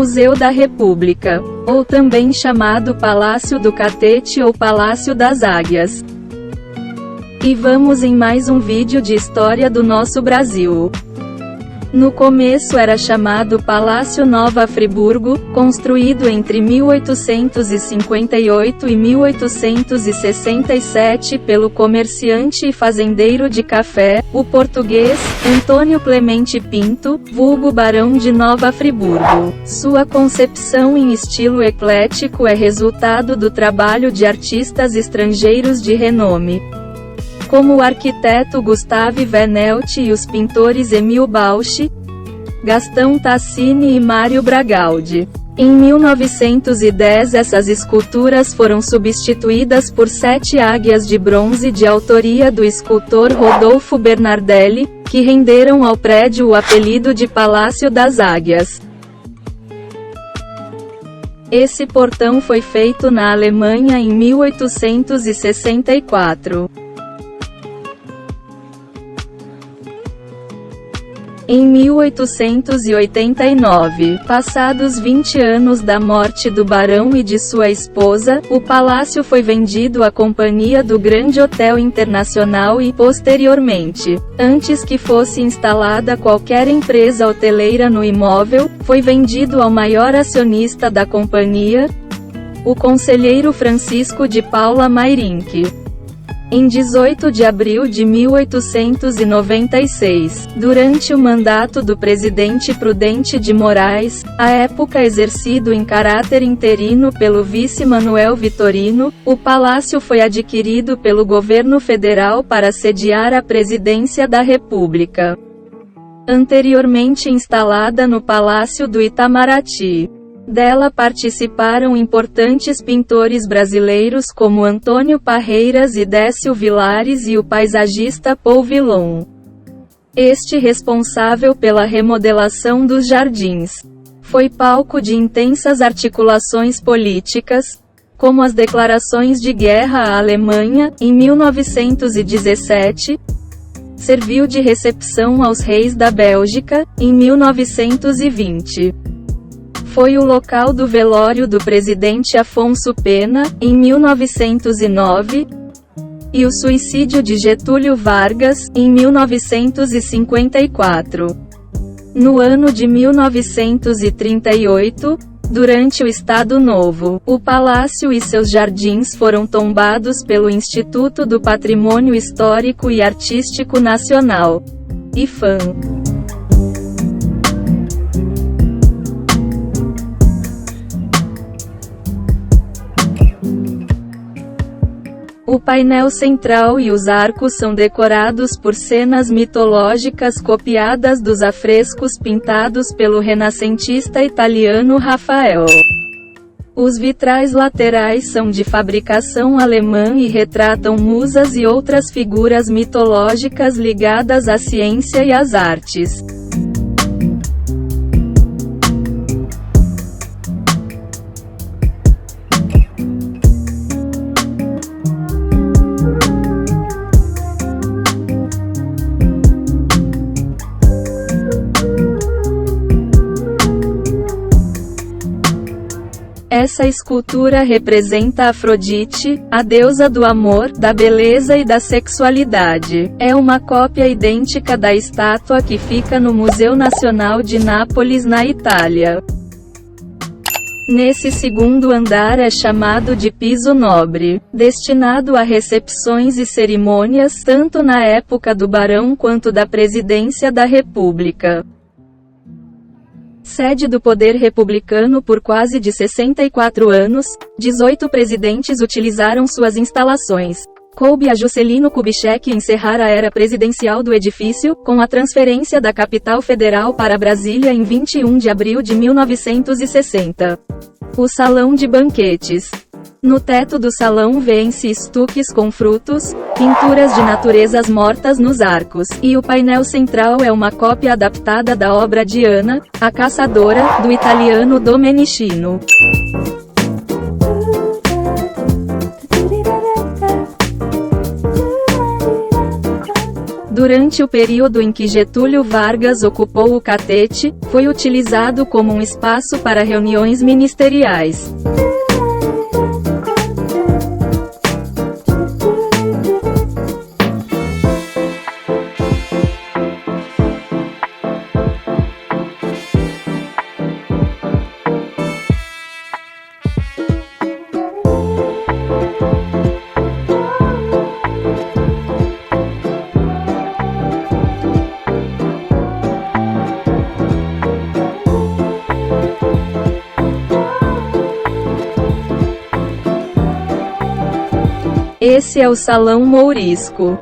Museu da República, ou também chamado Palácio do Catete ou Palácio das Águias. E vamos em mais um vídeo de história do nosso Brasil. No começo era chamado Palácio Nova Friburgo, construído entre 1858 e 1867 pelo comerciante e fazendeiro de café, o português, Antônio Clemente Pinto, vulgo Barão de Nova Friburgo. Sua concepção em estilo eclético é resultado do trabalho de artistas estrangeiros de renome, como o arquiteto Gustave Venelt e os pintores Emil Bausch, Gastão Tassini e Mário Bragaldi. Em 1910 essas esculturas foram substituídas por 7 águias de bronze de autoria do escultor Rodolfo Bernardelli, que renderam ao prédio o apelido de Palácio das Águias. Esse portão foi feito na Alemanha em 1864. Em 1889, passados 20 anos da morte do barão e de sua esposa, o palácio foi vendido à Companhia do Grande Hotel Internacional e, posteriormente, antes que fosse instalada qualquer empresa hoteleira no imóvel, foi vendido ao maior acionista da companhia, o conselheiro Francisco de Paula Mayrink. Em 18 de abril de 1896, durante o mandato do presidente Prudente de Moraes, à época exercido em caráter interino pelo vice Manuel Vitorino, o palácio foi adquirido pelo governo federal para sediar a presidência da República, anteriormente instalada no Palácio do Itamaraty. Dela participaram importantes pintores brasileiros como Antônio Parreiras e Décio Vilares e o paisagista Paul Villon, este responsável pela remodelação dos jardins. Foi palco de intensas articulações políticas, como as declarações de guerra à Alemanha, em 1917, serviu de recepção aos reis da Bélgica, em 1920. Foi o local do velório do presidente Afonso Pena, em 1909, e o suicídio de Getúlio Vargas, em 1954. No ano de 1938, durante o Estado Novo, o palácio e seus jardins foram tombados pelo Instituto do Patrimônio Histórico e Artístico Nacional, IPHAN. O painel central e os arcos são decorados por cenas mitológicas copiadas dos afrescos pintados pelo renascentista italiano Rafael. Os vitrais laterais são de fabricação alemã e retratam musas e outras figuras mitológicas ligadas à ciência e às artes. Essa escultura representa Afrodite, a deusa do amor, da beleza e da sexualidade. É uma cópia idêntica da estátua que fica no Museu Nacional de Nápoles, na Itália. Nesse segundo andar é chamado de piso nobre, destinado a recepções e cerimônias, tanto na época do barão quanto da presidência da República. Sede do poder republicano por quase de 64 anos, 18 presidentes utilizaram suas instalações. Coube a Juscelino Kubitschek encerrar a era presidencial do edifício, com a transferência da capital federal para Brasília em 21 de abril de 1960. O Salão de Banquetes. No teto do salão vêem-se estuques com frutos, pinturas de naturezas mortas nos arcos, e o painel central é uma cópia adaptada da obra de Ana, a Caçadora, do italiano Domenichino. Durante o período em que Getúlio Vargas ocupou o Catete, foi utilizado como um espaço para reuniões ministeriais. Esse é o Salão Mourisco.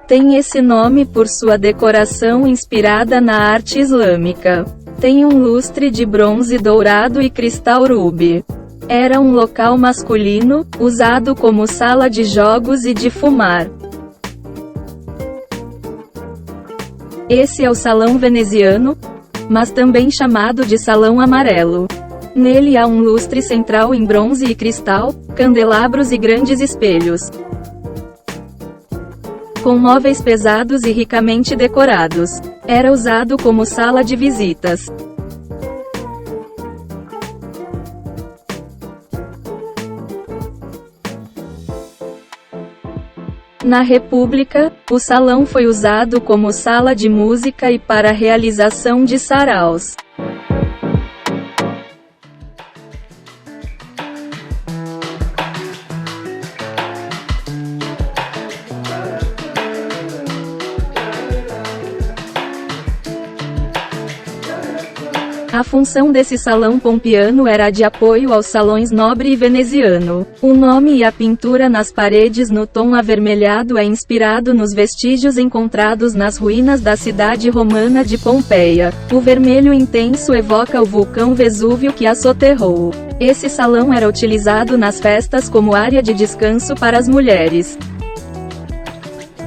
Tem esse nome por sua decoração inspirada na arte islâmica. Tem um lustre de bronze dourado e cristal rubi. Era um local masculino, usado como sala de jogos e de fumar. Esse é o Salão Veneziano, mas também chamado de Salão Amarelo. Nele há um lustre central em bronze e cristal, candelabros e grandes espelhos, com móveis pesados e ricamente decorados. Era usado como sala de visitas. Na República, o salão foi usado como sala de música e para a realização de saraus. A função desse salão pompiano era a de apoio aos salões Nobre e Veneziano. O nome e a pintura nas paredes no tom avermelhado é inspirado nos vestígios encontrados nas ruínas da cidade romana de Pompeia. O vermelho intenso evoca o vulcão Vesúvio que a soterrou. Esse salão era utilizado nas festas como área de descanso para as mulheres.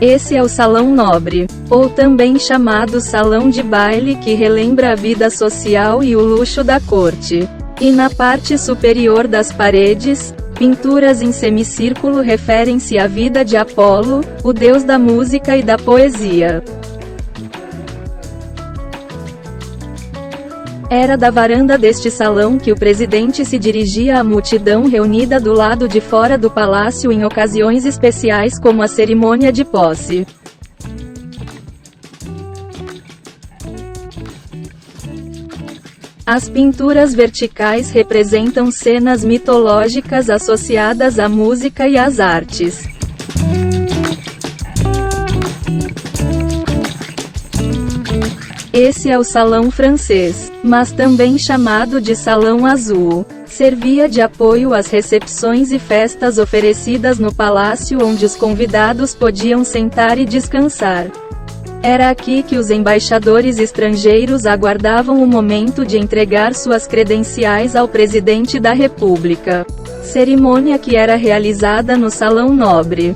Esse é o Salão Nobre, ou também chamado Salão de Baile, que relembra a vida social e o luxo da corte. E na parte superior das paredes, pinturas em semicírculo referem-se à vida de Apolo, o deus da música e da poesia. Era da varanda deste salão que o presidente se dirigia à multidão reunida do lado de fora do palácio em ocasiões especiais como a cerimônia de posse. As pinturas verticais representam cenas mitológicas associadas à música e às artes. Esse é o Salão Francês, mas também chamado de Salão Azul. Servia de apoio às recepções e festas oferecidas no palácio, onde os convidados podiam sentar e descansar. Era aqui que os embaixadores estrangeiros aguardavam o momento de entregar suas credenciais ao presidente da República. Cerimônia que era realizada no Salão Nobre.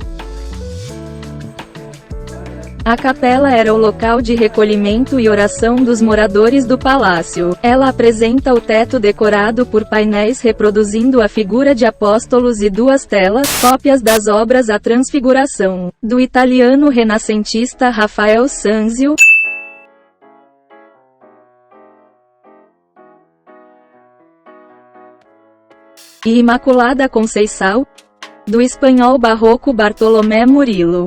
A capela era o local de recolhimento e oração dos moradores do palácio. Ela apresenta o teto decorado por painéis reproduzindo a figura de apóstolos e duas telas, cópias das obras A Transfiguração, do italiano renascentista Rafael Sanzio, e Imaculada Conceição, do espanhol barroco Bartolomé Murillo.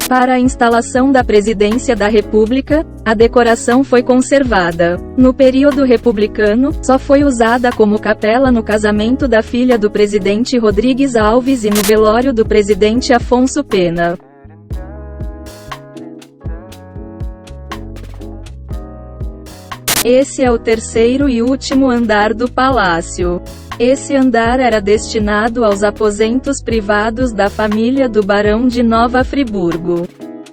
Para a instalação da presidência da República, a decoração foi conservada. No período republicano, só foi usada como capela no casamento da filha do presidente Rodrigues Alves e no velório do presidente Afonso Pena. Esse é o terceiro e último andar do palácio. Esse andar era destinado aos aposentos privados da família do Barão de Nova Friburgo,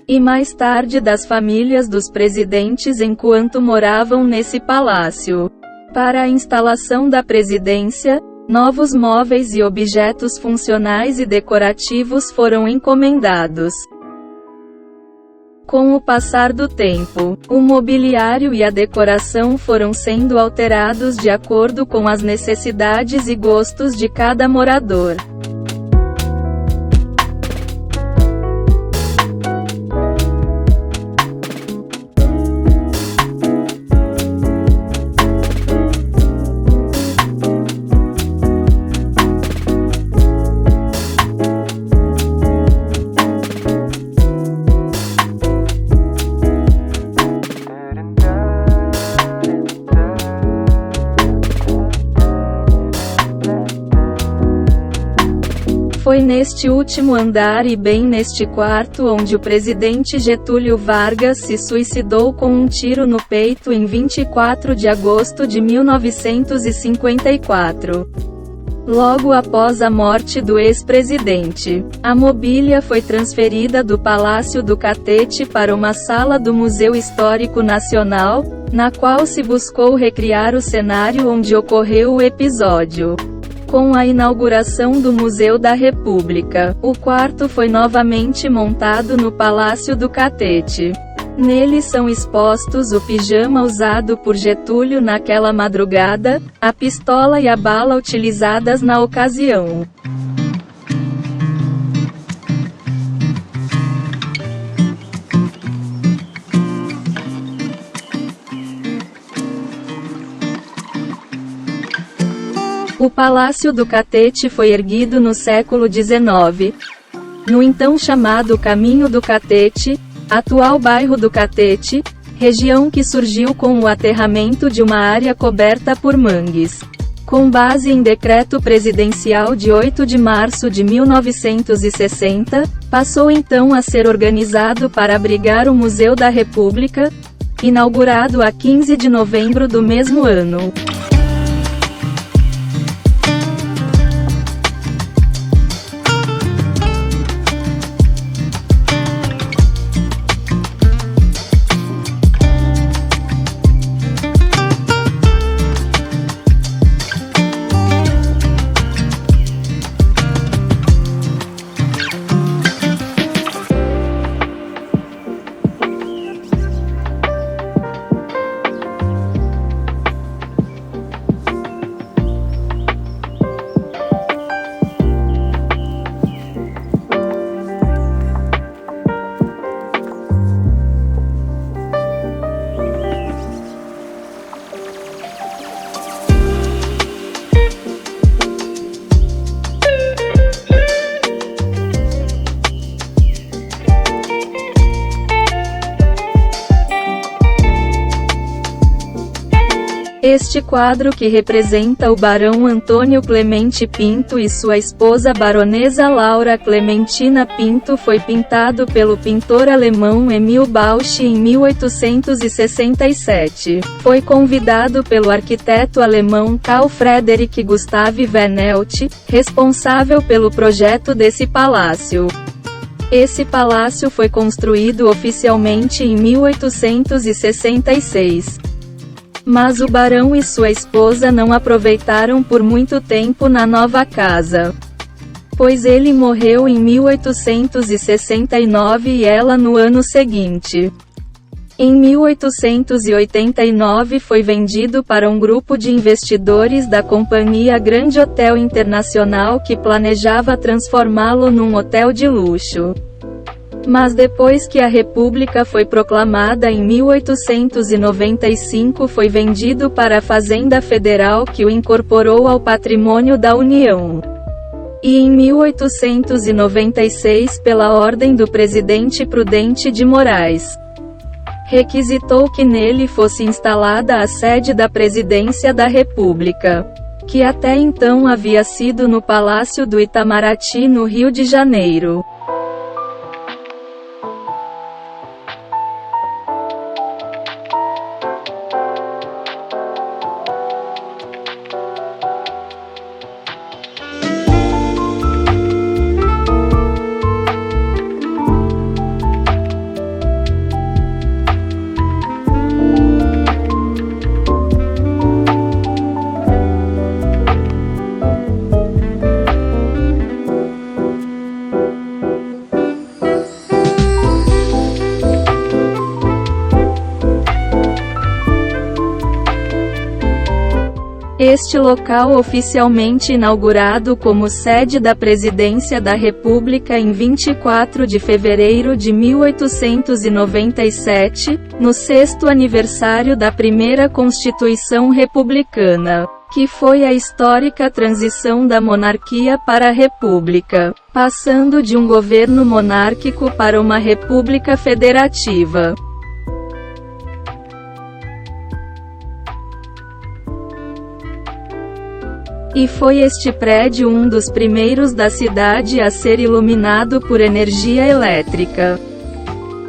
e mais tarde das famílias dos presidentes enquanto moravam nesse palácio. Para a instalação da presidência, novos móveis e objetos funcionais e decorativos foram encomendados. Com o passar do tempo, o mobiliário e a decoração foram sendo alterados de acordo com as necessidades e gostos de cada morador. neste último andar e bem neste quarto onde o presidente Getúlio Vargas se suicidou com um tiro no peito em 24 de agosto de 1954. Logo após a morte do ex-presidente, a mobília foi transferida do Palácio do Catete para uma sala do Museu Histórico Nacional, na qual se buscou recriar o cenário onde ocorreu o episódio. Com a inauguração do Museu da República, o quarto foi novamente montado no Palácio do Catete. Nele são expostos o pijama usado por Getúlio naquela madrugada, a pistola e a bala utilizadas na ocasião. O Palácio do Catete foi erguido no século XIX, no então chamado Caminho do Catete, atual bairro do Catete, região que surgiu com o aterramento de uma área coberta por mangues. Com base em decreto presidencial de 8 de março de 1960, passou então a ser organizado para abrigar o Museu da República, inaugurado a 15 de novembro do mesmo ano. Este quadro, que representa o barão Antônio Clemente Pinto e sua esposa baronesa Laura Clementina Pinto, foi pintado pelo pintor alemão Emil Bausch em 1867. Foi convidado pelo arquiteto alemão Carl Friedrich Gustav Vanelt, responsável pelo projeto desse palácio. Esse palácio foi construído oficialmente em 1866. Mas o barão e sua esposa não aproveitaram por muito tempo na nova casa, pois ele morreu em 1869 e ela no ano seguinte. Em 1889 foi vendido para um grupo de investidores da companhia Grand Hotel Internacional, que planejava transformá-lo num hotel de luxo. Mas depois que a República foi proclamada em 1895, foi vendido para a Fazenda Federal, que o incorporou ao patrimônio da União. E em 1896, pela ordem do presidente Prudente de Moraes, requisitou que nele fosse instalada a sede da Presidência da República, que até então havia sido no Palácio do Itamaraty, no Rio de Janeiro. Este local, oficialmente inaugurado como sede da Presidência da República em 24 de fevereiro de 1897, no 6º aniversário da primeira Constituição Republicana, que foi a histórica transição da monarquia para a república, passando de um governo monárquico para uma república federativa. E foi este prédio um dos primeiros da cidade a ser iluminado por energia elétrica.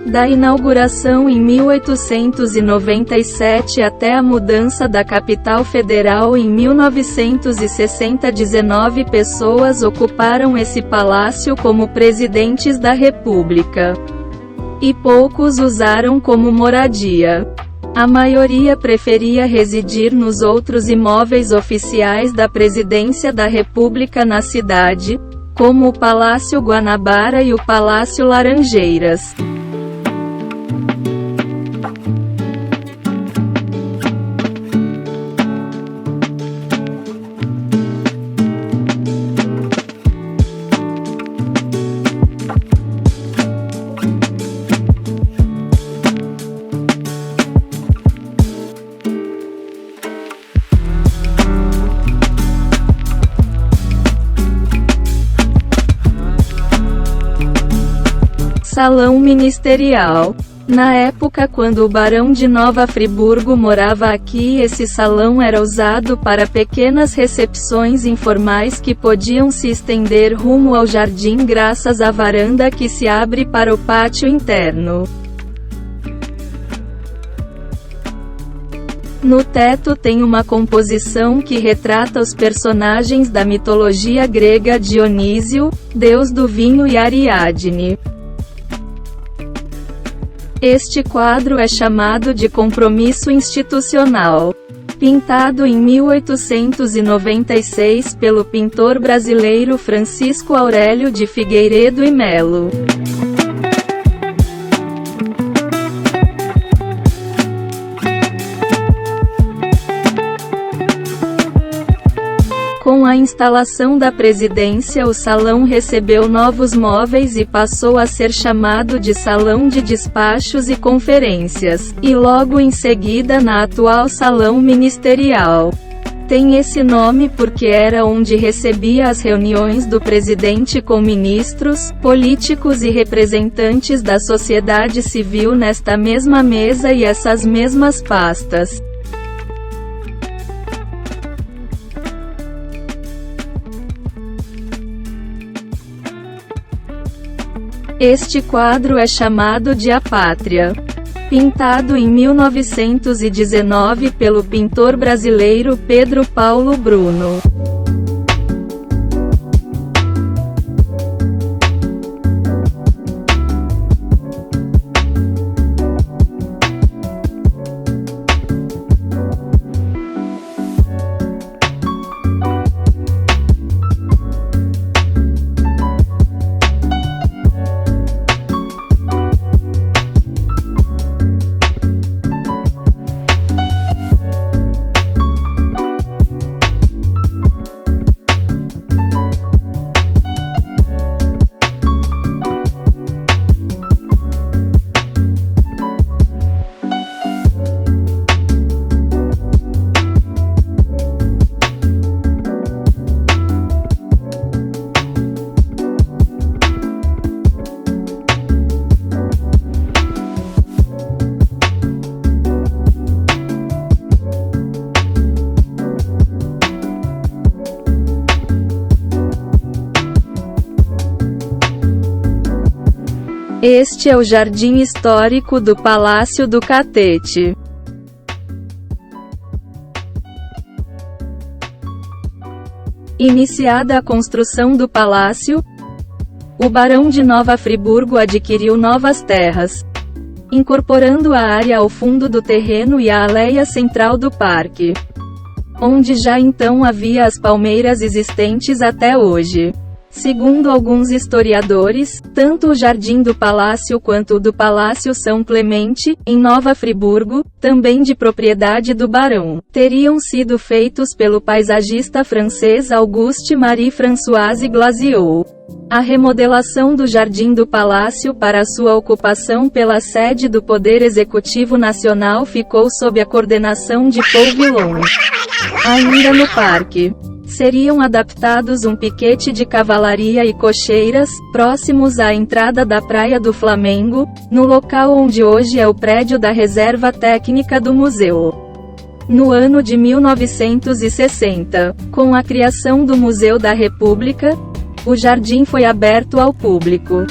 Da inauguração em 1897 até a mudança da capital federal em 1960, 19 pessoas ocuparam esse palácio como presidentes da República. E poucos usaram como moradia. A maioria preferia residir nos outros imóveis oficiais da Presidência da República na cidade, como o Palácio Guanabara e o Palácio Laranjeiras. Salão Ministerial. Na época quando o Barão de Nova Friburgo morava aqui, esse salão era usado para pequenas recepções informais que podiam se estender rumo ao jardim graças à varanda que se abre para o pátio interno. No teto tem uma composição que retrata os personagens da mitologia grega: Dionísio, deus do vinho, e Ariadne. Este quadro é chamado de Compromisso Institucional. Pintado em 1896 pelo pintor brasileiro Francisco Aurélio de Figueiredo e Melo. Com a instalação da presidência, o salão recebeu novos móveis e passou a ser chamado de Salão de Despachos e Conferências, e logo em seguida na atual Salão Ministerial. Tem esse nome porque era onde recebia as reuniões do presidente com ministros, políticos e representantes da sociedade civil nesta mesma mesa e essas mesmas pastas. Este quadro é chamado de A Pátria. Pintado em 1919 pelo pintor brasileiro Pedro Paulo Bruno. Este é o jardim histórico do Palácio do Catete. Iniciada a construção do palácio, o Barão de Nova Friburgo adquiriu novas terras, incorporando a área ao fundo do terreno e a aléia central do parque, onde já então havia as palmeiras existentes até hoje. Segundo alguns historiadores, tanto o Jardim do Palácio quanto o do Palácio São Clemente, em Nova Friburgo, também de propriedade do barão, teriam sido feitos pelo paisagista francês Auguste-Marie Françoise Glasiou. A remodelação do Jardim do Palácio para sua ocupação pela sede do Poder Executivo Nacional ficou sob a coordenação de Paul Villon. Ainda no parque, seriam adaptados um piquete de cavalaria e cocheiras, próximos à entrada da Praia do Flamengo, no local onde hoje é o prédio da Reserva Técnica do museu. no ano de 1960. Com a criação do Museu da República, o jardim foi aberto ao público.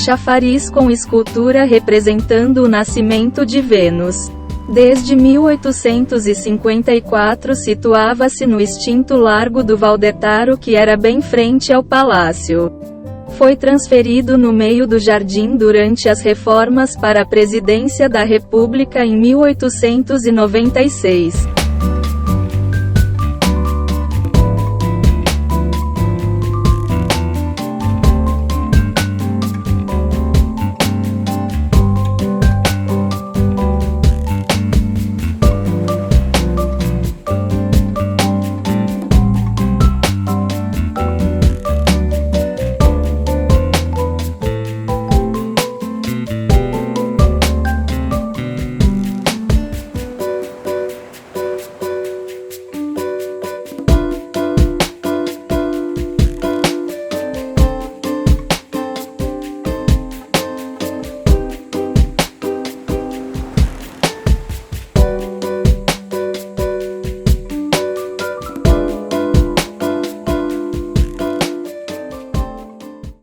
Chafariz com escultura representando o nascimento de Vênus. Desde 1854 situava-se no extinto Largo do Valdetaro, que era bem frente ao palácio. Foi transferido no meio do jardim durante as reformas para a presidência da República em 1896.